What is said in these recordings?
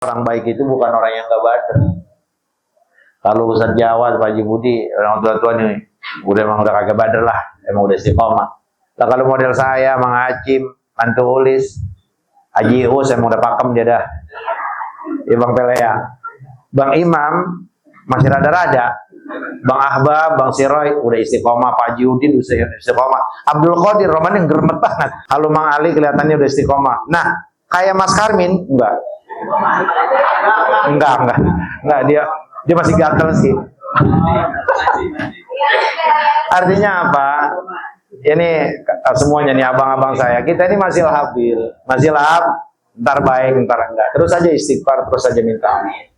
Orang baik itu bukan orang yang gak bader. Kalau Ustaz Jawa, Pak Haji Budi, orang tua-tua nih, emang udah kagak bader lah, emang udah istiqomah. Nah kalau model saya, Mang Hacim, Mantu Ulis, Haji Us, emang udah pakem dia dah. Ya Bang Pelea. Bang Imam, masih rada-rada. Bang Ahbab, Bang Siroy, udah istiqomah. Pak Haji Udin udah istiqomah. Abdul Qadir, Roman yang geremet banget. Kalau Mang Ali kelihatannya udah istiqomah. Nah, kayak Mas Karmin, enggak, dia masih gatel sih. Artinya apa? Ini semuanya nih abang-abang saya, kita ini masih labil, masih lahap, ntar baik, ntar enggak. Terus aja istighfar, terus aja minta amin.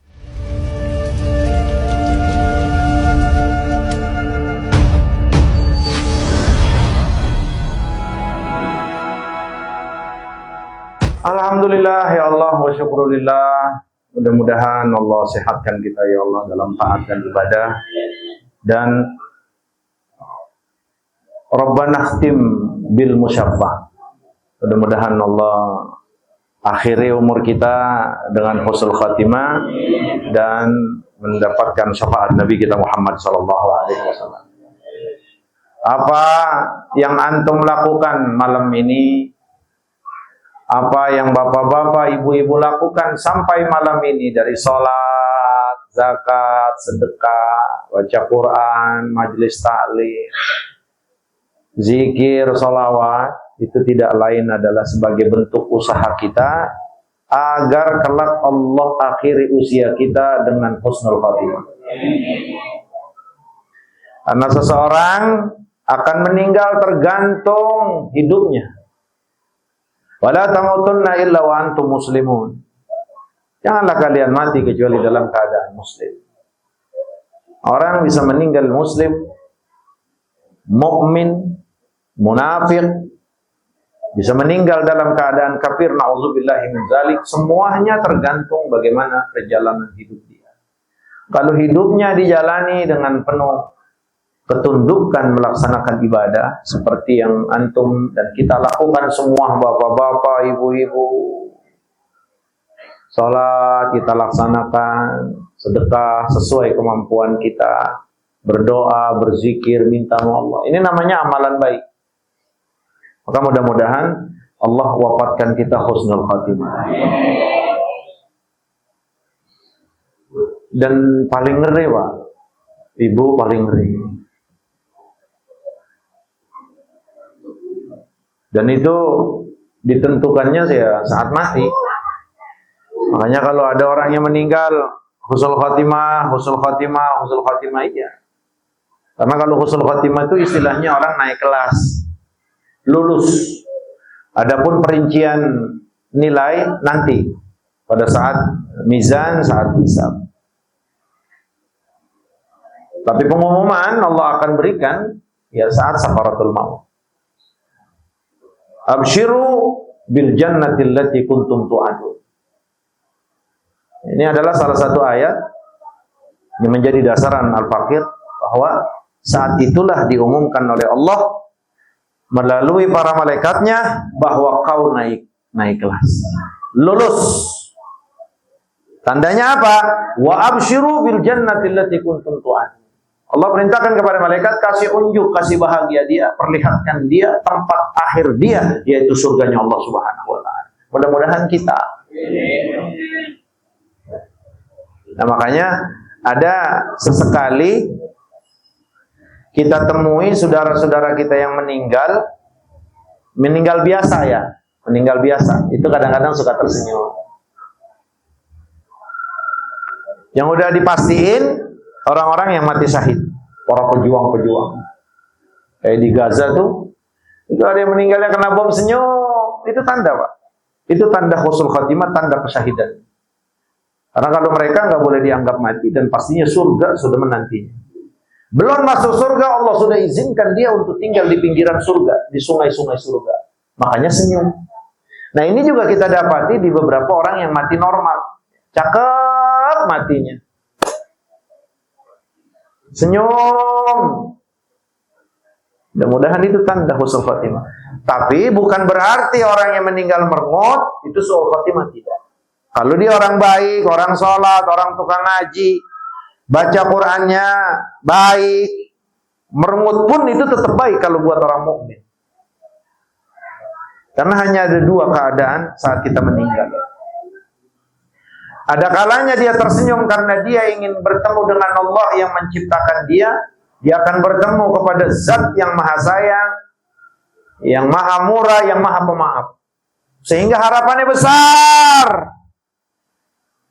Alhamdulillah ya Allah wa syukurillah. Mudah-mudahan Allah sehatkan kita ya Allah dalam taat dan ibadah. Dan Rabbana khtim bil musyaffah. Mudah-mudahan Allah akhiri umur kita dengan husnul khatimah dan mendapatkan syafaat Nabi kita Muhammad sallallahu alaihi wasallam. Apa yang antum lakukan malam ini? Apa yang bapak-bapak, ibu-ibu lakukan sampai malam ini dari sholat, zakat, sedekah, baca Quran, majelis ta'lim, zikir, sholawat, itu tidak lain adalah sebagai bentuk usaha kita agar kelak Allah akhiri usia kita dengan husnul khatimah. Karena seseorang akan meninggal tergantung hidupnya. Wala tamutunna illa wa antum muslimun. Janganlah kalian mati kecuali dalam keadaan muslim. Orang bisa meninggal muslim, mukmin, munafik, bisa meninggal dalam keadaan kafir, na'udzubillahi min dzalik. Semuanya tergantung bagaimana perjalanan hidup dia. Kalau hidupnya dijalani dengan penuh ketundukan melaksanakan ibadah seperti yang antum dan kita lakukan semua, bapak-bapak, ibu-ibu, sholat kita laksanakan, sedekah sesuai kemampuan kita, berdoa, berzikir, minta sama Allah, ini namanya amalan baik. Maka mudah-mudahan Allah wafatkan kita husnul khatimah. Dan paling ngeri Pak, ibu paling ngeri. Dan itu ditentukannya saat mati. Makanya kalau ada orang yang meninggal husnul khatimah, husnul khatimah, husnul khatimah iya. Karena kalau husnul khatimah itu istilahnya orang naik kelas, lulus. Adapun perincian nilai nanti pada saat mizan, saat hisab. Tapi pengumuman Allah akan berikan ya saat sakaratul maut. Absyiru bil jannati allati kuntum tu'adun. Ini adalah salah satu ayat yang menjadi dasaran Al-Faqir bahwa saat itulah diumumkan oleh Allah melalui para malaikatnya bahwa kau naik kelas, lulus. Tandanya apa? Wa absyiru bil jannati allati kuntum tu'adun. Allah perintahkan kepada malaikat, kasih unjuk, kasih bahagia dia, perlihatkan dia tempat akhir dia, yaitu surganya Allah Subhanahu wa ta'ala. Mudah-mudahan kita. Nah makanya ada sesekali kita temui saudara-saudara kita yang meninggal biasa ya, meninggal biasa. Itu kadang-kadang suka tersenyum. Yang udah dipastiin orang-orang yang mati syahid, para pejuang-pejuang. Kayak di Gaza tuh, itu ada yang meninggalnya kena bom, senyum. Itu tanda Pak. Itu tanda husnul khatimah, tanda kesyahidan. Karena kalau mereka nggak boleh dianggap mati dan pastinya surga sudah menantinya. Belum masuk surga, Allah sudah izinkan dia untuk tinggal di pinggiran surga, di sungai-sungai surga. Makanya senyum. Nah ini juga kita dapati di beberapa orang yang mati normal. Cakep matinya. Senyum. Mudah-mudahan itu tanda husnul khatimah. Tapi bukan berarti orang yang meninggal merengut itu su'ul khatimah, tidak. Kalau dia orang baik, orang sholat, orang tukang ngaji, baca Qur'annya baik, merengut pun itu tetap baik kalau buat orang mukmin. Karena hanya ada dua keadaan saat kita meninggal. Ada kalanya dia tersenyum karena dia ingin bertemu dengan Allah yang menciptakan dia. Dia akan bertemu kepada Zat yang maha sayang, yang maha murah, yang maha pemaaf. Sehingga harapannya besar.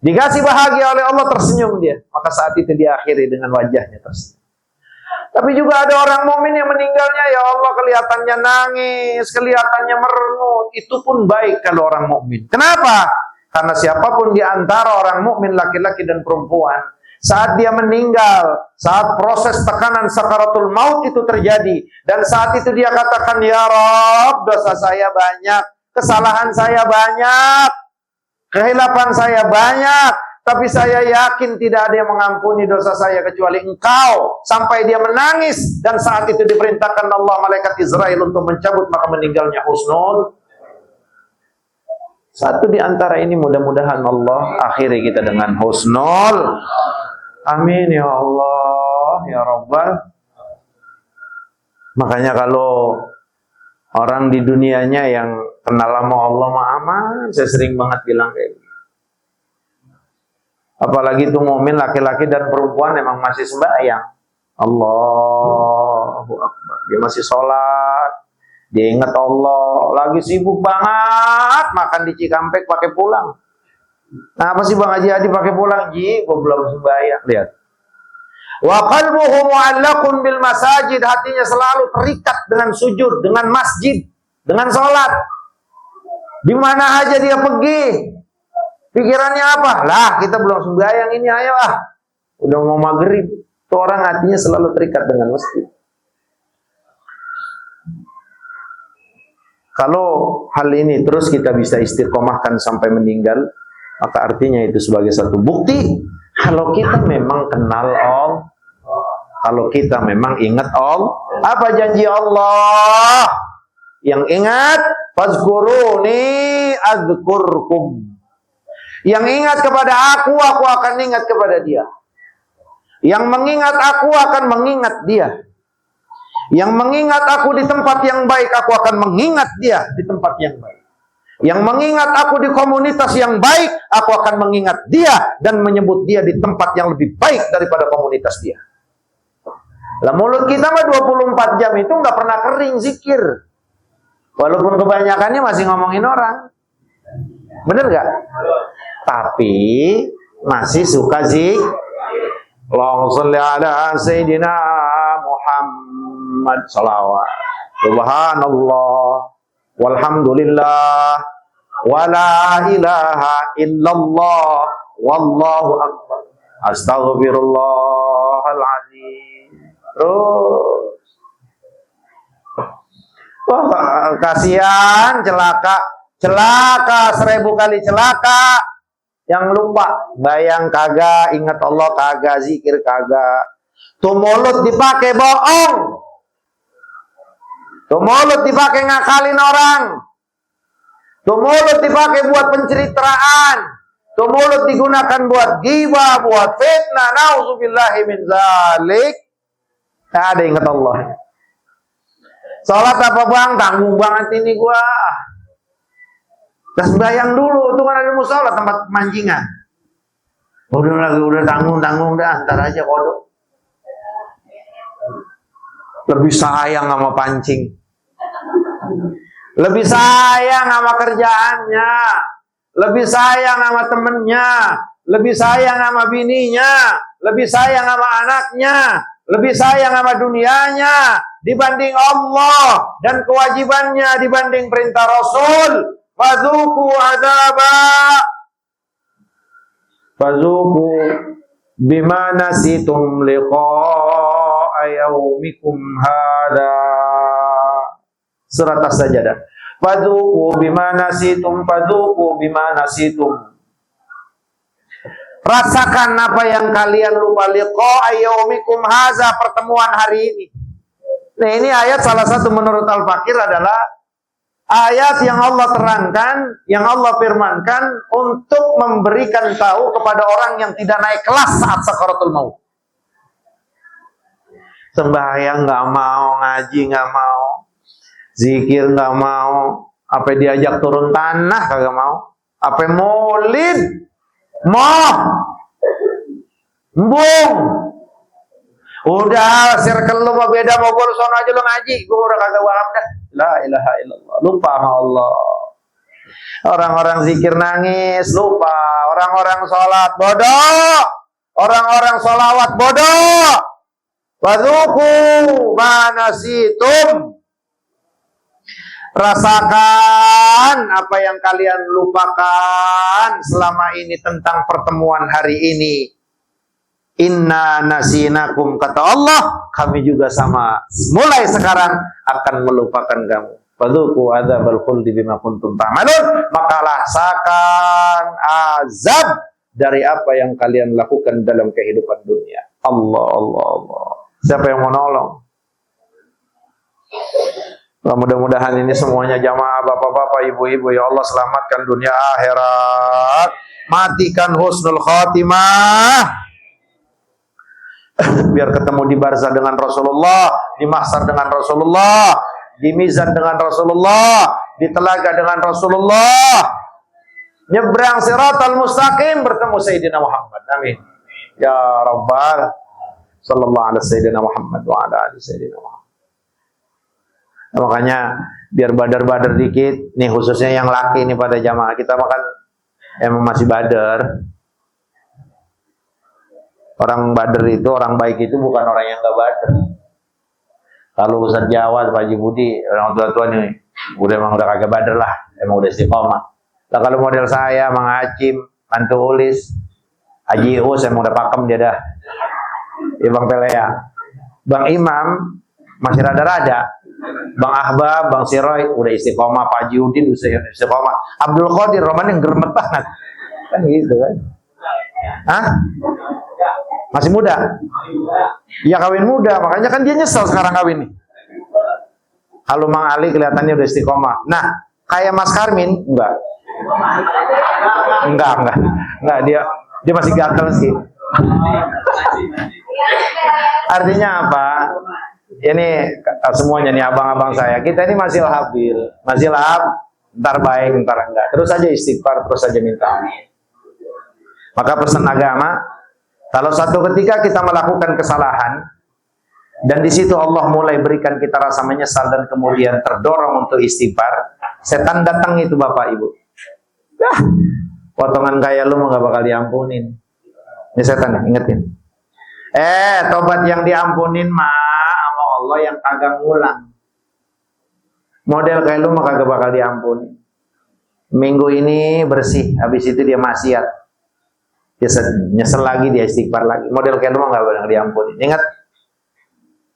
Dikasih bahagia oleh Allah, tersenyum dia. Maka saat itu dia akhiri dengan wajahnya tersenyum. Tapi juga ada orang mukmin yang meninggalnya, ya Allah, kelihatannya nangis, kelihatannya merengut. Itu pun baik kalau orang mukmin. Kenapa? Karena siapapun di antara orang mukmin laki-laki dan perempuan, saat dia meninggal, saat proses tekanan sakaratul maut itu terjadi, dan saat itu dia katakan, ya Rabb, dosa saya banyak, kesalahan saya banyak, kehilapan saya banyak, tapi saya yakin tidak ada yang mengampuni dosa saya kecuali Engkau. Sampai dia menangis, dan saat itu diperintahkan Allah malaikat Israel untuk mencabut, maka meninggalnya husnul. Satu di antara ini mudah-mudahan Allah akhiri kita dengan husnul. Amin ya Allah ya Rabbal. Makanya kalau orang di dunianya yang kenal sama Allah mah aman, saya sering banget bilang kayak gitu. Apalagi itu mukmin laki-laki dan perempuan emang masih sembahyang. Allahu Akbar. Dia masih sholat, dia ingat Allah, lagi sibuk banget makan di Cikampek pakai pulang. Nah, apa sih Bang Haji Hadi pakai pulang? Ji, gua belum sembahyang. Lihat. Wa qalbuhu mu'allaqun bil masajid, hatinya selalu terikat dengan sujud, dengan masjid, dengan sholat. Di mana aja dia pergi, pikirannya apa? Lah, kita belum sembahyang ini, ayo ah. Udah mau maghrib. Itu orang hatinya selalu terikat dengan masjid. Kalau hal ini terus kita bisa istiqomahkan sampai meninggal, maka artinya itu sebagai satu bukti kalau kita memang kenal Allah, kalau kita memang ingat Allah. Apa janji Allah? Yang ingat, fazkuruni adzkurkum. Yang ingat kepada aku akan ingat kepada dia. Yang mengingat aku akan mengingat dia. Yang mengingat aku di tempat yang baik, aku akan mengingat dia di tempat yang baik. Yang mengingat aku di komunitas yang baik, aku akan mengingat dia dan menyebut dia di tempat yang lebih baik daripada komunitas dia. Lah mulut kita mah 24 jam itu nggak pernah kering zikir. Walaupun kebanyakannya masih ngomongin orang. Bener gak? Tapi masih suka zikir. Allahumma sholli ala Sayyidina Muhammad salawat. Subhanallah walhamdulillah wala ilaha illallah wallahu akbar. Astaghfirullahaladzim. Terus. Wah, kasihan, celaka 1000 kali celaka. Yang lupa, bayang kagak, ingat Allah kagak, zikir kagak. Tuh mulut dipakai bohong. Tuh mulut dipakai ngakalin orang. Tuh mulut dipakai buat penceritaan. Tuh mulut digunakan buat ghibah, buat fitnah. Nauzubillahi min zalik. Tak ada ingat Allah. Salat apa Bang? Tanggung banget ini gua. Terus bayang dulu, itu kan ada musola tempat mancingan. Udah tanggung dah, ntar aja kodok. Lebih sayang sama pancing. Lebih sayang sama kerjaannya. Lebih sayang sama temennya. Lebih sayang sama bininya. Lebih sayang sama anaknya. Lebih sayang sama dunianya dibanding Allah dan kewajibannya, dibanding perintah Rasul. Fadzuku azaba. Fadzuku bima nasitum liqa'a yaumikum hada. Surat As-Sajdah. Fadzuku bima nasitum, fadzuku bima nasitum. Rasakan apa yang kalian lupa, liqa'a yaumikum hadza, pertemuan hari ini. Nah, ini ayat salah satu menurut Al-Fakir adalah ayat yang Allah terangkan, yang Allah firmankan untuk memberikan tahu kepada orang yang tidak naik kelas saat sakaratul maut. Sembahyang nggak mau, ngaji nggak mau, zikir nggak mau, apa diajak turun tanah kagak mau, apa maulid, mau, embung. Udah circle lu mau beda, mau gue sono aja lu ngaji, gue udah kagak paham dah. La ilaha illallah, lupa sama Allah. Orang-orang zikir nangis, lupa. Orang-orang sholat bodoh, orang-orang sholawat bodoh. Wadzuku manasitum. Rasakan apa yang kalian lupakan selama ini tentang pertemuan hari ini. Inna nasinakum, kata Allah, kami juga sama. Mulai sekarang akan melupakan kamu. Fadzuku adzabal khuldi bima kuntum ta'malun. Maka rasakan azab dari apa yang kalian lakukan dalam kehidupan dunia. Allah, Allah, Allah. Siapa yang mau nolong? Mudah-mudahan ini semuanya jamaah, bapak-bapak, ibu-ibu, ya Allah selamatkan dunia akhirat. Matikan husnul khatimah. Biar ketemu di barzah dengan Rasulullah, di mahsyar dengan Rasulullah, di mizan dengan Rasulullah, di telaga dengan Rasulullah. Nyebrang siratal mustaqim bertemu Sayyidina Muhammad. Amin. Ya Rabbal sallallahu alaihi Sayyidina Muhammad wa ala alihi Sayyidina Muhammad. Nah, makanya biar badar-badar dikit, nih khususnya yang laki nih pada jamaah kita makan emang masih badar. Orang badar itu, orang baik itu bukan orang yang gak badar. Kalau Ustaz Jawa, Pak Haji Budi, orang tua-tua nih, emang udah kagak badar lah, emang udah istiqomah. Nah, kalau model saya, Mang Hacim, Mantu Ulis, Haji Us, emang udah pakem dia dah. Ya Bang Pelea, Bang Imam masih rada-rada, Bang Ahbab, Bang Siroy udah istiqomah, Pak Haji Udin udah istiqomah, Abdul Qadir Roman yang geremet banget, kan gitu kan? Hah? Masih muda? Ya kawin muda, makanya kan dia nyesel sekarang kawin nih. Kalau Mang Ali kelihatannya udah istiqomah. Nah, kayak Mas Karmin enggak, dia masih gatel sih. Artinya apa? Ini semuanya nih abang-abang saya, kita ini masih labil, masih lahap, ntar baik, ntar enggak. Terus aja istighfar, terus aja minta. Maka pesan agama, kalau satu ketika kita melakukan kesalahan dan di situ Allah mulai berikan kita rasa menyesal dan kemudian terdorong untuk istighfar, setan datang itu Bapak Ibu. Potongan kayak lu mah gak bakal diampunin. Ini setan, ingetin. Tobat yang diampunin mah sama Allah yang kagak ngulang. Model kayak lu mah kagak bakal diampuni. Minggu ini bersih, habis itu dia maksiat. Dia nyesel lagi, dia istighfar lagi. Model kayak lu mah gak bakal diampuni. Ingat,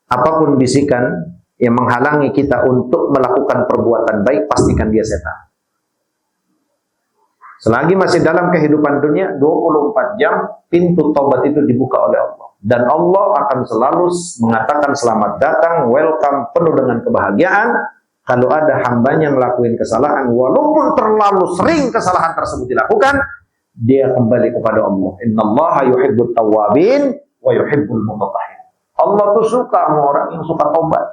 apapun bisikan yang menghalangi kita untuk melakukan perbuatan baik, pastikan dia setan. Selagi masih dalam kehidupan dunia, 24 jam pintu taubat itu dibuka oleh Allah. Dan Allah akan selalu mengatakan selamat datang, welcome, penuh dengan kebahagiaan. Kalau ada hambanya ngelakuin kesalahan, walaupun terlalu sering kesalahan tersebut dilakukan, dia kembali kepada Allah. Innallaha yuhibbut tawwabin wa yuhibbul mutatahhirin. Allah tuh suka sama orang yang suka taubat.